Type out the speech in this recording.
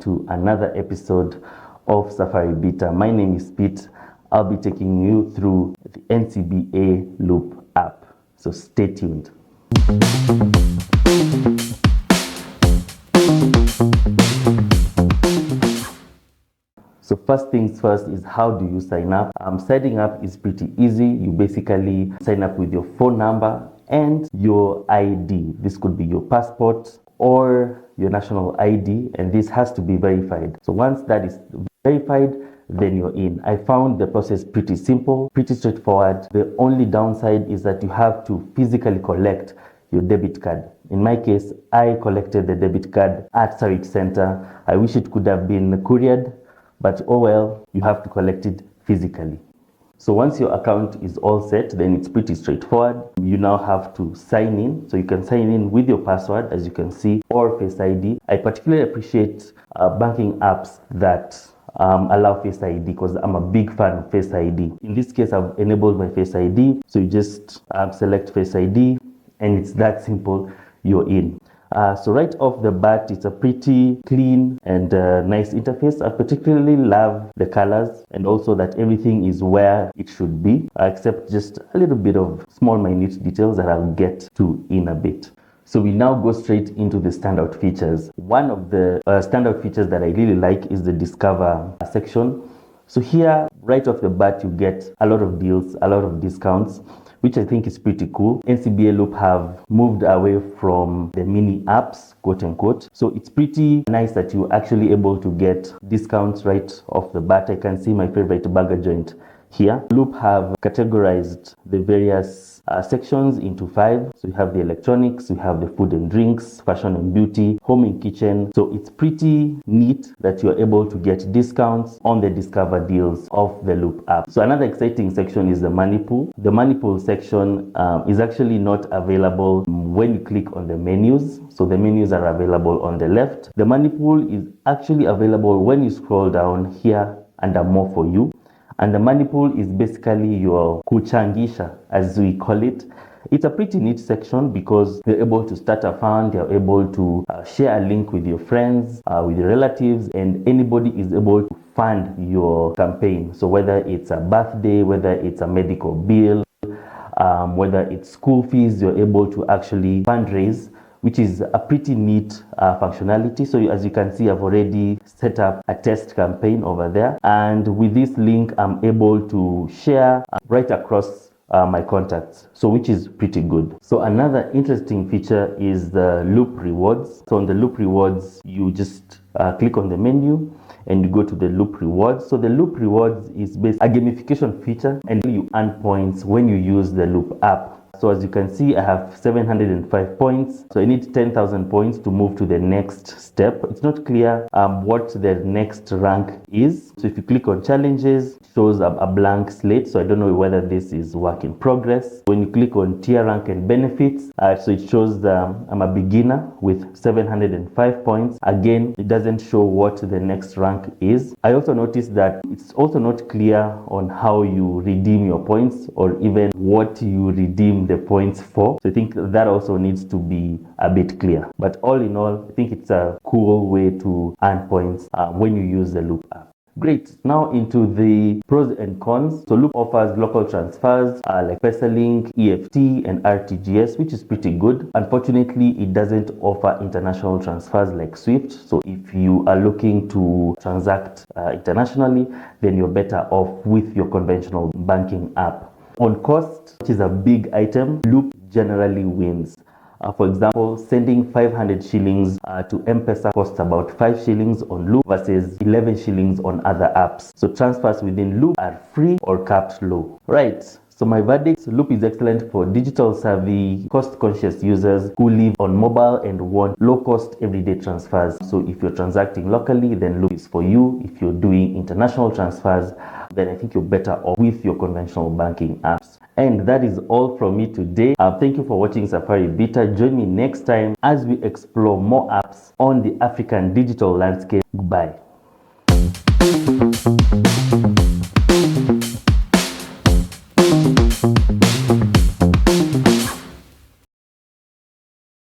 to another episode of Safari Beta. My name is Pete. I'll be taking you through the NCBA Loop app. So stay tuned. So first things first is, how do you sign up? Signing up is pretty easy. You basically sign up with your phone number and your ID. This could be your passport or your national ID, and this has to be verified. So once that is verified, then you're in. I found the process pretty simple, pretty straightforward. The only downside is that you have to physically collect your debit card. In my case, I collected the debit card at Sarit Center. I wish it could have been couriered, but oh well, you have to collect it physically. So once your account is all set, then it's pretty straightforward. You now have to sign in. So you can sign in with your password, as you can see, or Face ID. I particularly appreciate banking apps that allow Face ID, because I'm a big fan of Face ID. In this case, I've enabled my Face ID. So you just select Face ID, and it's that simple. You're in. So right off the bat, it's a pretty clean and nice interface. I particularly love the colors, and also that everything is where it should be, except just a little bit of small minute details that I'll get to in a bit. So we now go straight into the standout features. One of the standout features that I really like is the Discover section. So here, right off the bat, you get a lot of deals, a lot of discounts, which I think is pretty cool. NCBA Loop have moved away from the mini apps, quote unquote. So it's pretty nice that you're actually able to get discounts right off the bat. I can see my favorite burger joint here. Loop have categorized the various sections into 5. So you have the electronics, you have the food and drinks, fashion and beauty, home and kitchen. So it's pretty neat that you're able to get discounts on the Discover deals of the Loop app. So another exciting section is the money pool. The money pool section is actually not available when you click on the menus. So the menus are available on the left. The money pool is actually available when you scroll down here under More for You. And the money pool is basically your kuchangisha, as we call it. It's a pretty neat section because you're able to start a fund, you're able to share a link with your friends, with your relatives, and anybody is able to fund your campaign. So whether it's a birthday, whether it's a medical bill, whether it's school fees, you're able to actually fundraise, which is a pretty neat functionality. So as you can see, I've already set up a test campaign over there. And with this link, I'm able to share right across my contacts, so which is pretty good. So another interesting feature is the Loop Rewards. So on the Loop Rewards, you just click on the menu and you go to the Loop Rewards. So the Loop Rewards is basically a gamification feature, and you earn points when you use the Loop app. So as you can see, I have 705 points. So I need 10,000 points to move to the next step. It's not clear what the next rank is. So if you click on challenges, it shows a blank slate. So I don't know whether this is work in progress. When you click on tier rank and benefits, so it shows I'm a beginner with 705 points. Again, it doesn't show what the next rank is. I also noticed that it's also not clear on how you redeem your points, or even what you redeem the points for. So I think that also needs to be a bit clear. But all in all, I think it's a cool way to earn points when you use the Loop app. Great. Now into the pros and cons. So Loop offers local transfers like PesaLink, EFT, and RTGS, which is pretty good. Unfortunately, it doesn't offer international transfers like Swift. So if you are looking to transact internationally, then you're better off with your conventional banking app. On cost, which is a big item, Loop generally wins. For example, sending 500 shillings to M-Pesa costs about 5 shillings on Loop versus 11 shillings on other apps. So transfers within Loop are free or capped low. Right. So my verdict, Loop is excellent for digital savvy, cost-conscious users who live on mobile and want low-cost everyday transfers. So if you're transacting locally, then Loop is for you. If you're doing international transfers, then I think you're better off with your conventional banking apps. And that is all from me today. Thank you for watching Safari Beta. Join me next time as we explore more apps on the African digital landscape. Goodbye. Thank you.